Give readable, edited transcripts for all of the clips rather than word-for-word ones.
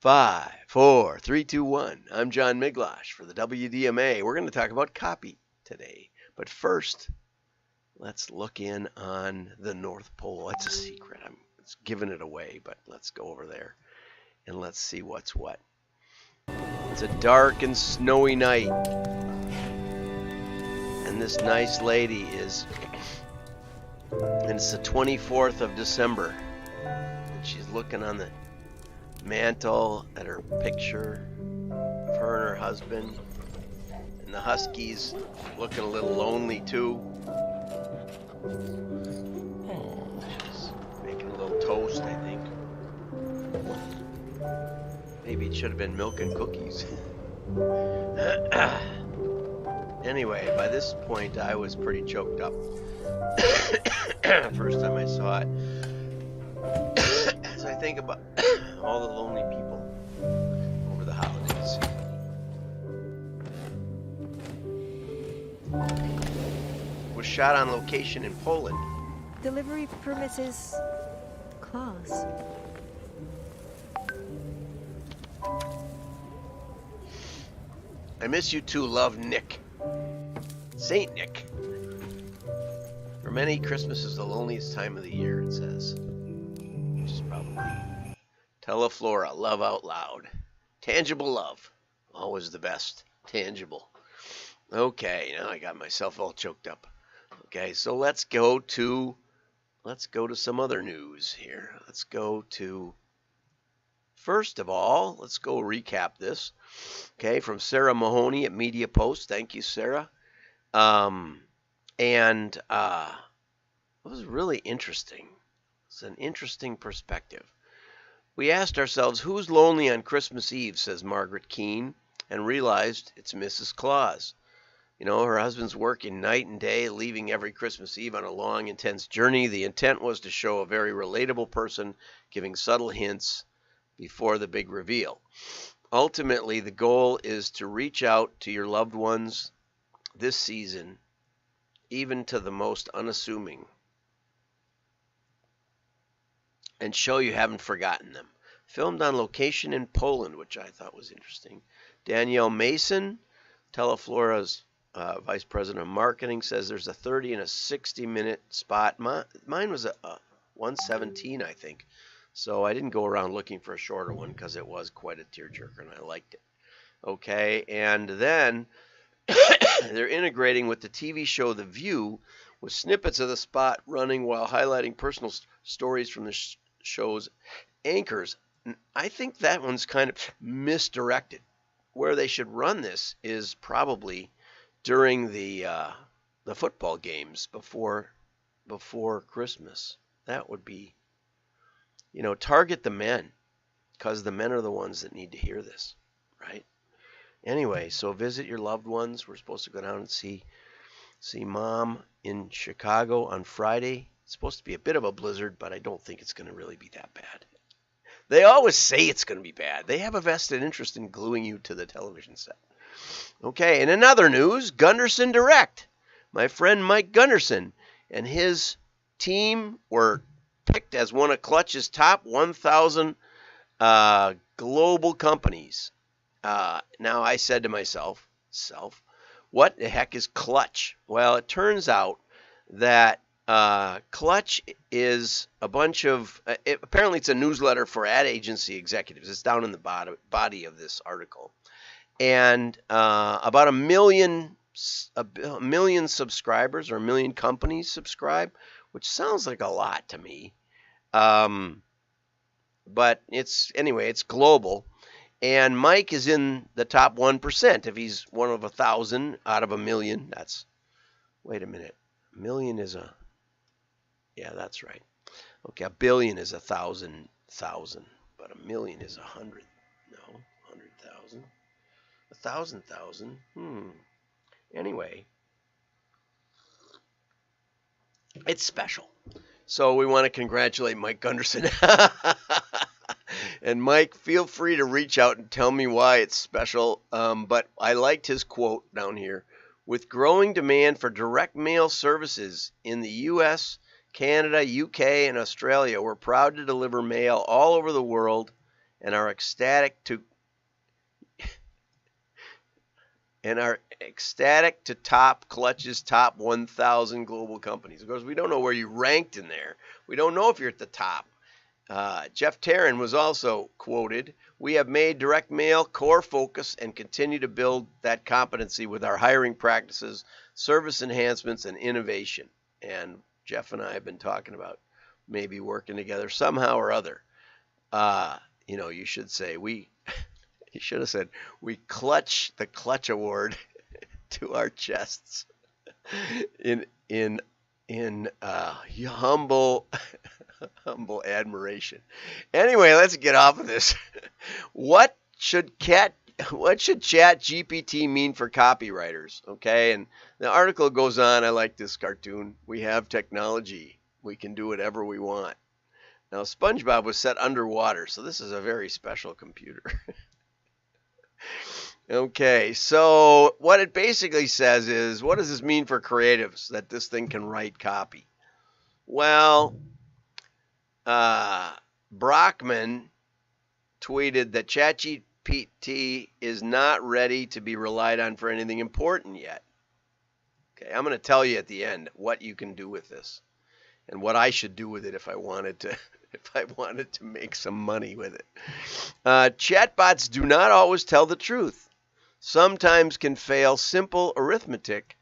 5, 4, 3, 2, 1. I'm John Miglash for the WDMA. We're going to talk about copy today. But first, let's look in on the North Pole. It's a secret. I'm giving it away, but let's go over there and let's see what's what. It's a dark and snowy night. And this nice lady is, and it's the 24th of December. And she's looking on the mantle at her picture of her and her husband, and the husky's looking a little lonely too. She's making a little toast, I think. Maybe it should have been milk and cookies. Anyway, by this point I was pretty choked up. First time I saw it. As I think about all the lonely people over the holidays. It was shot on location in Poland. Delivery for Mrs. Claus. I miss you too, love, Nick. Saint Nick. For many, Christmas is the loneliest time of the year, it says. Which is probably Teleflora, love out loud. Tangible love, always the best. Tangible. Okay, now I got myself all choked up. Okay, so let's go to some other news here. Let's go to, first of all, let's go recap this. Okay, from Sarah Mahoney at Media Post. Thank you, Sarah. It was really interesting. It's an interesting perspective. We asked ourselves, who's lonely on Christmas Eve, says Margaret Keene, and realized it's Mrs. Claus. You know, her husband's working night and day, leaving every Christmas Eve on a long, intense journey. The intent was to show a very relatable person, giving subtle hints before the big reveal. Ultimately, the goal is to reach out to your loved ones this season, even to the most unassuming, and show you haven't forgotten them. Filmed on location in Poland, which I thought was interesting. Danielle Mason, Teleflora's Vice President of Marketing, says there's a 30 and a 60-minute spot. Mine was a 117, I think. So I didn't go around looking for a shorter one because it was quite a tearjerker and I liked it. Okay, and then they're integrating with the TV show The View with snippets of the spot running while highlighting personal stories from the show's anchors. I think that one's kind of misdirected. Where they should run this is probably during the football games before Christmas. That would be, you know, target the men, because the men are the ones that need to hear this, right? Anyway, so visit your loved ones. We're supposed to go down and see Mom in Chicago on Friday. It's supposed to be a bit of a blizzard, but I don't think it's going to really be that bad. They always say it's going to be bad. They have a vested interest in gluing you to the television set. Okay, and in other news, Gunderson Direct. My friend Mike Gunderson and his team were picked as one of Clutch's top 1,000 global companies. Now I said to myself, what the heck is Clutch? Well, it turns out that Clutch is a bunch of, apparently it's a newsletter for ad agency executives. It's down in the body of this article. And about a million subscribers, or a million companies subscribe, which sounds like a lot to me. But it's global. And Mike is in the top 1%. If he's one of 1,000 out of a million, that's, wait a minute. A million is yeah, that's right. Okay, a billion is 1,000, but a million is 100. No, 100,000. 1,000,000. Anyway, it's special. So we want to congratulate Mike Gunderson. And Mike, feel free to reach out and tell me why it's special. But I liked his quote down here. With growing demand for direct mail services in the U.S., Canada, UK, and Australia, we're proud to deliver mail all over the world and are ecstatic to top Clutch's top 1,000 global companies. Of course, we don't know where you ranked in there. We don't know if you're at the top. Jeff Tarrin was also quoted, "We have made direct mail core focus and continue to build that competency with our hiring practices, service enhancements, and innovation." And Jeff and I have been talking about maybe working together somehow or other. You should say he should have said, "We clutch the Clutch Award to our chests in humble admiration." Anyway, let's get off of this. What should ChatGPT mean for copywriters? Okay, and the article goes on. I like this cartoon. We have technology. We can do whatever we want. Now, SpongeBob was set underwater, so this is a very special computer. Okay, so what it basically says is, what does this mean for creatives that this thing can write copy? Well, Brockman tweeted that ChatGPT is not ready to be relied on for anything important yet. Okay, I'm going to tell you at the end what you can do with this and what I should do with it if I wanted to make some money with it. Chatbots do not always tell the truth. Sometimes can fail simple arithmetic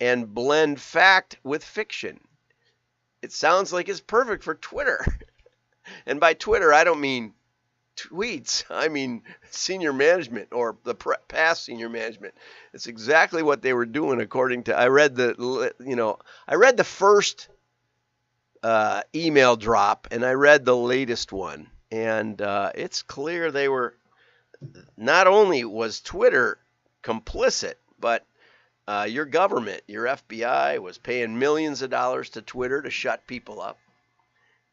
and blend fact with fiction. It sounds like it's perfect for Twitter. And by Twitter, I don't mean tweets. I mean senior management or the past senior management. It's exactly what they were doing according to, I read the first email drop and I read the latest one. And it's clear they were, not only was Twitter complicit, but your government, your FBI, was paying millions of dollars to Twitter to shut people up.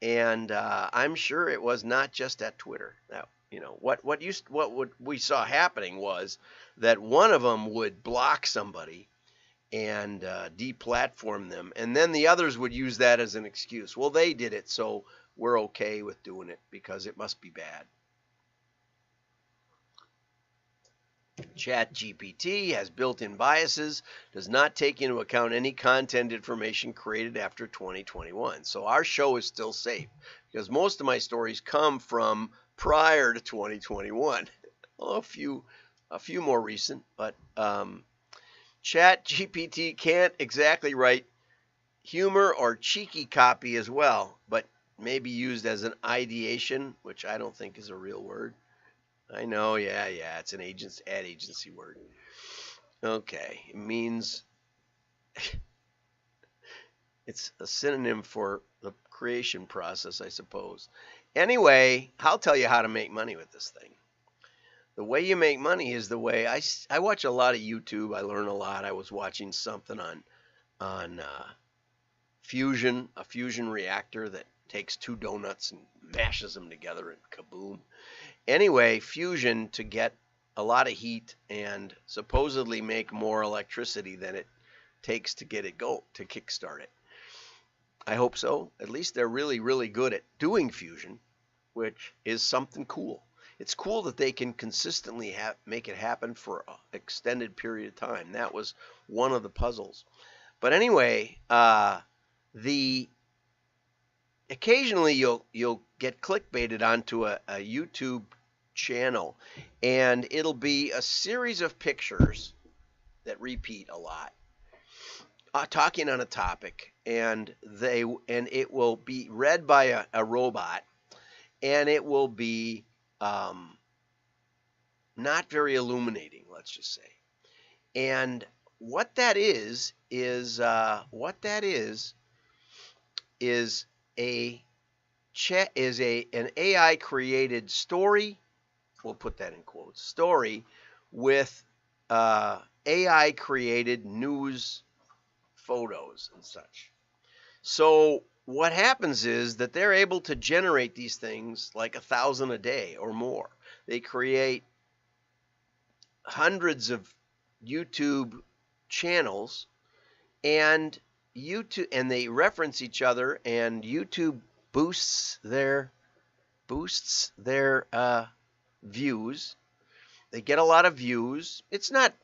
And I'm sure it was not just at Twitter. Now, what we saw happening was that one of them would block somebody and deplatform them, and then the others would use that as an excuse. Well, they did it, so we're okay with doing it because it must be bad. ChatGPT has built-in biases, does not take into account any content information created after 2021. So our show is still safe because most of my stories come from prior to 2021. A few more recent, but ChatGPT can't exactly write humor or cheeky copy as well, but may be used as an ideation, which I don't think is a real word. I know, yeah, it's an ad agency word. Okay, it means it's a synonym for the creation process, I suppose. Anyway, I'll tell you how to make money with this thing. The way you make money is the way I watch a lot of YouTube. I learn a lot. I was watching something on fusion, a fusion reactor that takes two donuts and mashes them together and kaboom. Anyway, fusion to get a lot of heat and supposedly make more electricity than it takes to get it to kickstart it. I hope so. At least they're really, really good at doing fusion, which is something cool. It's cool that they can consistently make it happen for an extended period of time. That was one of the puzzles. But anyway, occasionally you'll get clickbaited onto a YouTube channel, and it'll be a series of pictures that repeat a lot, talking on a topic, and it will be read by a robot, and it will be not very illuminating, let's just say. And what that is an AI created story. We'll put that in quotes. Story with AI created news photos and such. So what happens is that they're able to generate these things like 1,000 a day or more. They create hundreds of YouTube channels, and they reference each other, and YouTube boosts their views. They get a lot of views. There's nothing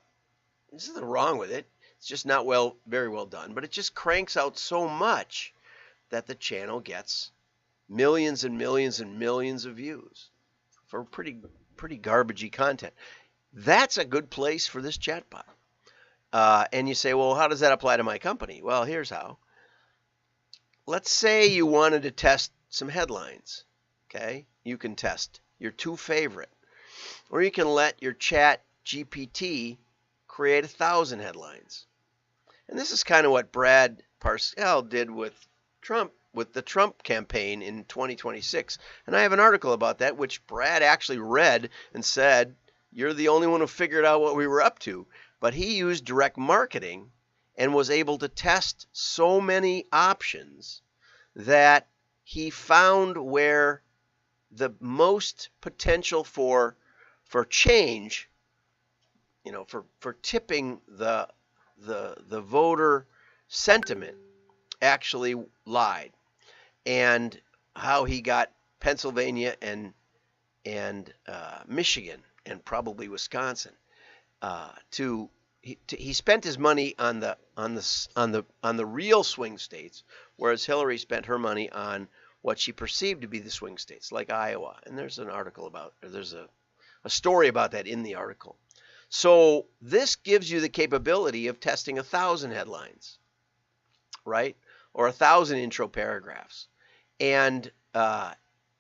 wrong with it. It's just not very well done, but it just cranks out so much that the channel gets millions and millions and millions of views for pretty garbagey content. That's a good place for this chatbot. And you say, well, how does that apply to my company? Well, here's how. Let's say you wanted to test some headlines. Okay, you can test your 2 favorite, or you can let your ChatGPT create 1,000 headlines. And this is kind of what Brad Parscale did with the Trump campaign in 2026. And I have an article about that, which Brad actually read and said, you're the only one who figured out what we were up to. But he used direct marketing and was able to test so many options that he found where the most potential for change, for tipping the voter sentiment actually lied, and how he got Pennsylvania and Michigan and probably Wisconsin he spent his money on the real swing states, whereas Hillary spent her money on what she perceived to be the swing states, like Iowa. And there's a story about that in the article. So this gives you the capability of testing 1,000 headlines, right? Or 1,000 intro paragraphs. And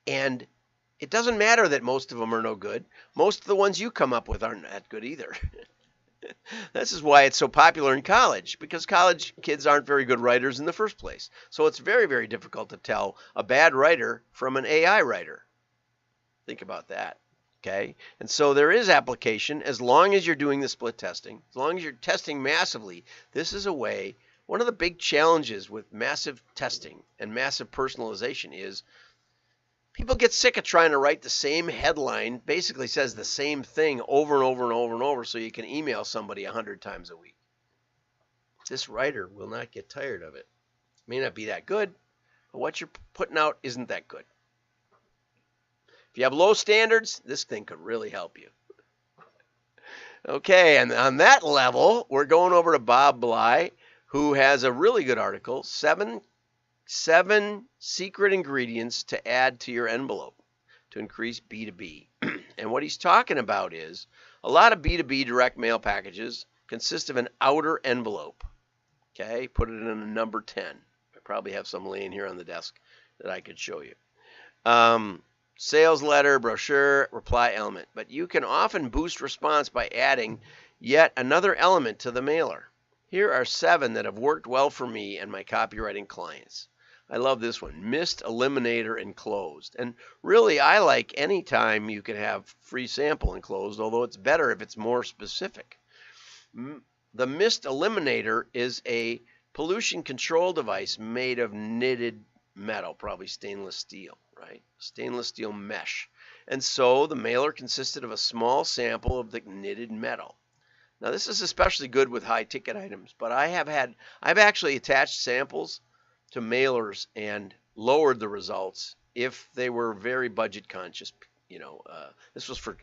it doesn't matter that most of them are no good. Most of the ones you come up with aren't that good either. This is why it's so popular in college, because college kids aren't very good writers in the first place. So it's very, very difficult to tell a bad writer from an AI writer. Think about that. Okay. And so there is application as long as you're doing the split testing, as long as you're testing massively. This is a way. One of the big challenges with massive testing and massive personalization is people get sick of trying to write the same headline, basically says the same thing over and over and over and over, so you can email somebody 100 times a week. This writer will not get tired of it. It may not be that good, but what you're putting out isn't that good. If you have low standards, this thing could really help you. Okay, and on that level, we're going over to Bob Bly, who has a really good article, seven secret ingredients to add to your envelope to increase B2B. And what he's talking about is a lot of B2B direct mail packages consist of an outer envelope. Okay, put it in a number 10. I probably have some laying here on the desk that I could show you. Sales letter, brochure, reply element. But you can often boost response by adding yet another element to the mailer. Here are 7 that have worked well for me and my copywriting clients. I love this one, mist, eliminator, enclosed. And really, I like any time you can have free sample enclosed, although it's better if it's more specific. The mist eliminator is a pollution control device made of knitted metal, probably stainless steel, right? Stainless steel mesh. And so the mailer consisted of a small sample of the knitted metal. Now, this is especially good with high ticket items, but I've actually attached samples to mailers and lowered the results if they were very budget conscious. This was for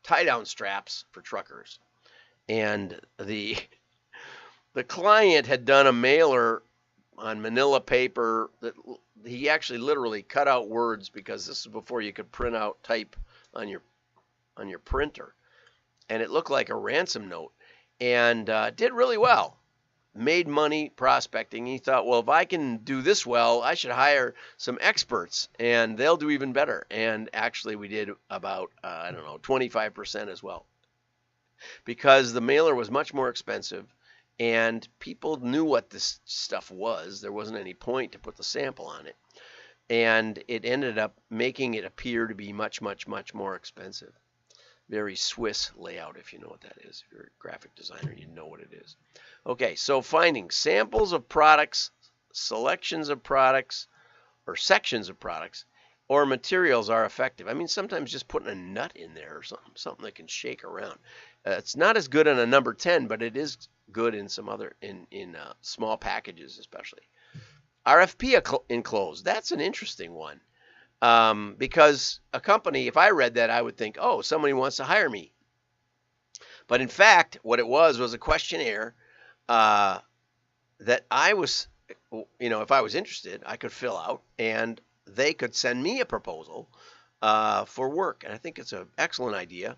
tie down straps for truckers, and the client had done a mailer on manila paper that he actually literally cut out words, because this is before you could print out type on your printer, and it looked like a ransom note, and did really well. Made money prospecting. He thought, well, if I can do this well, I should hire some experts and they'll do even better. And actually we did about, 25% as well, because the mailer was much more expensive and people knew what this stuff was. There wasn't any point to put the sample on it. And it ended up making it appear to be much, much, much more expensive. Very Swiss layout, if you know what that is. If you're a graphic designer, you know what it is. Okay, so finding samples of products, selections of products, or sections of products, or materials are effective. I mean, sometimes just putting a nut in there or something that can shake around. It's not as good on a number 10, but it is good in some other, in small packages especially. RFP enclosed, that's an interesting one. Because a company, if I read that, I would think, oh, somebody wants to hire me. But in fact, what it was a questionnaire uh, that I was, if I was interested, I could fill out, and they could send me a proposal for work. And I think it's an excellent idea.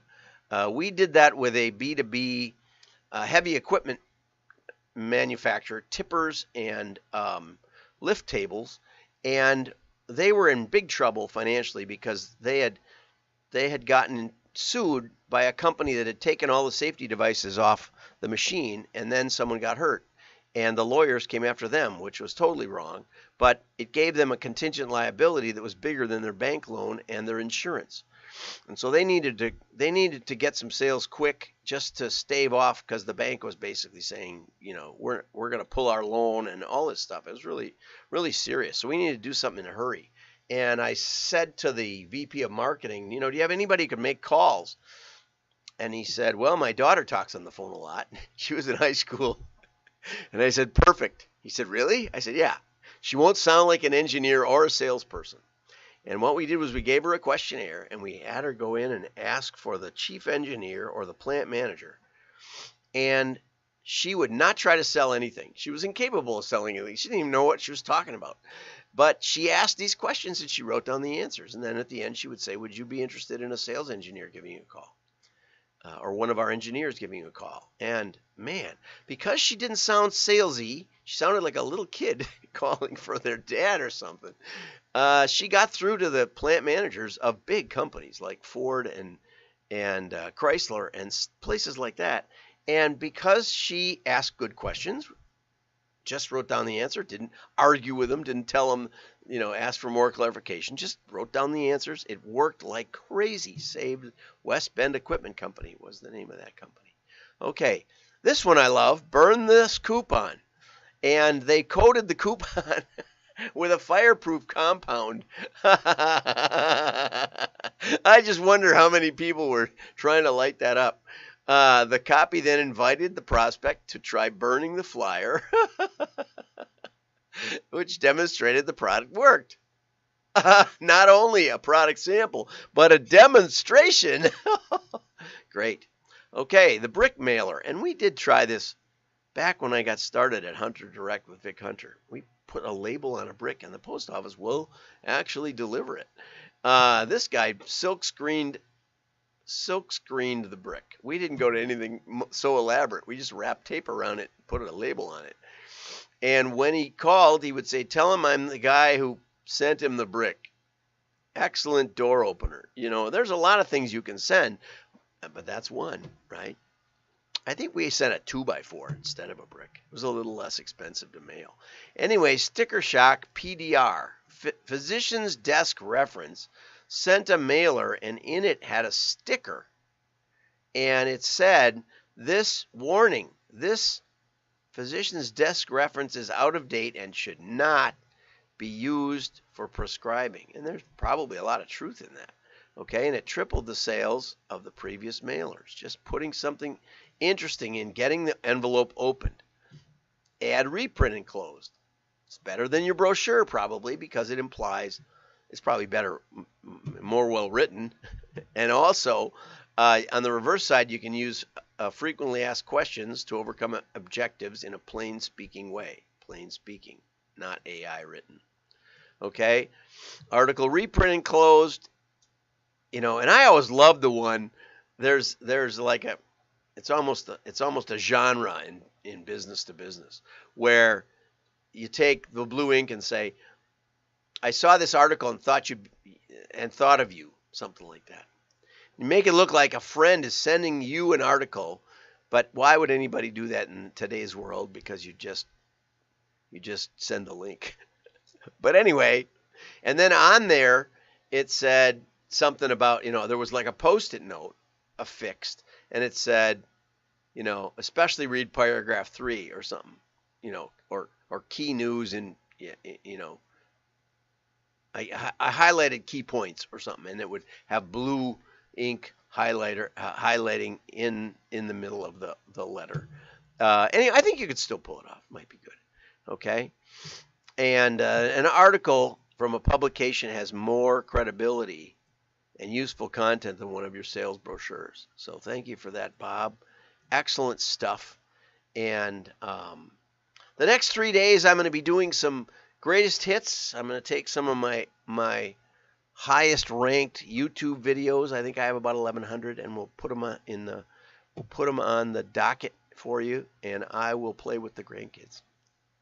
We did that with a B2B heavy equipment manufacturer, tippers and lift tables, and they were in big trouble financially because they had gotten sued by a company that had taken all the safety devices off the machine, and then someone got hurt. And the lawyers came after them, which was totally wrong, but it gave them a contingent liability that was bigger than their bank loan and their insurance. And so they needed to get some sales quick just to stave off, because the bank was basically saying, we're going to pull our loan and all this stuff. It was really, really serious. So we needed to do something in a hurry. And I said to the VP of marketing, do you have anybody who could make calls? And he said, well, my daughter talks on the phone a lot. She was in high school. And I said, perfect. He said, really? I said, yeah. She won't sound like an engineer or a salesperson. And what we did was we gave her a questionnaire, and we had her go in and ask for the chief engineer or the plant manager. And she would not try to sell anything. She was incapable of selling anything. She didn't even know what she was talking about. But she asked these questions, and she wrote down the answers. And then at the end, she would say, would you be interested in a sales engineer giving you a call? Or one of our engineers giving you a call. And man, because she didn't sound salesy, she sounded like a little kid calling for their dad or something. She got through to the plant managers of big companies like Ford and Chrysler and places like that. And because she asked good questions, just wrote down the answer, didn't argue with them, didn't tell them, ask for more clarification, just wrote down the answers. It worked like crazy. Saved West Bend Equipment Company was the name of that company. Okay, this one I love, burn this coupon. And they coated the coupon with a fireproof compound. I just wonder how many people were trying to light that up. The copy then invited the prospect to try burning the flyer, which demonstrated the product worked. Not only a product sample, but a demonstration. Great. Okay, the brick mailer. And we did try this back when I got started at Hunter Direct with Vic Hunter. We put a label on a brick, and the post office will actually deliver it. This guy silk screened the brick. We didn't go to anything so elaborate. We just wrapped tape around it, put a label on it. And when he called, he would say, tell him I'm the guy who sent him the brick. Excellent door opener. There's a lot of things you can send, but that's one, right? I think we sent a 2x4 instead of a brick. It was a little less expensive to mail. Anyway, Sticker Shock PDR, Physician's Desk Reference, sent a mailer, and in it had a sticker, and it said, this warning, this physician's desk reference is out of date and should not be used for prescribing. And there's probably a lot of truth in that. Okay, and it tripled the sales of the previous mailers, just putting something interesting in, getting the envelope opened. Add reprint enclosed. It's better than your brochure probably, because it implies it's probably better, more well written. And also, on the reverse side, you can use frequently asked questions to overcome objectives in a plain speaking way. Plain speaking, not AI written. Okay, article reprint enclosed. And I always love the one. There's like it's almost a genre in business to business, where you take the blue ink and say, I saw this article and thought of you, something like that. You make it look like a friend is sending you an article, but why would anybody do that in today's world? Because you just send the link. But anyway, and then on there it said something about, there was like a Post-it note affixed, and it said, especially read paragraph 3 or something, or key news in, I highlighted key points or something, and it would have blue ink highlighting in the middle of the letter. Anyway, I think you could still pull it off. Might be good. Okay. And an article from a publication has more credibility and useful content than one of your sales brochures. So thank you for that, Bob. Excellent stuff. And the next 3 days, I'm going to be doing some greatest hits. I'm going to take some of my highest ranked YouTube videos. I think I have about 1,100, and we'll put them on the docket for you, and I will play with the grandkids.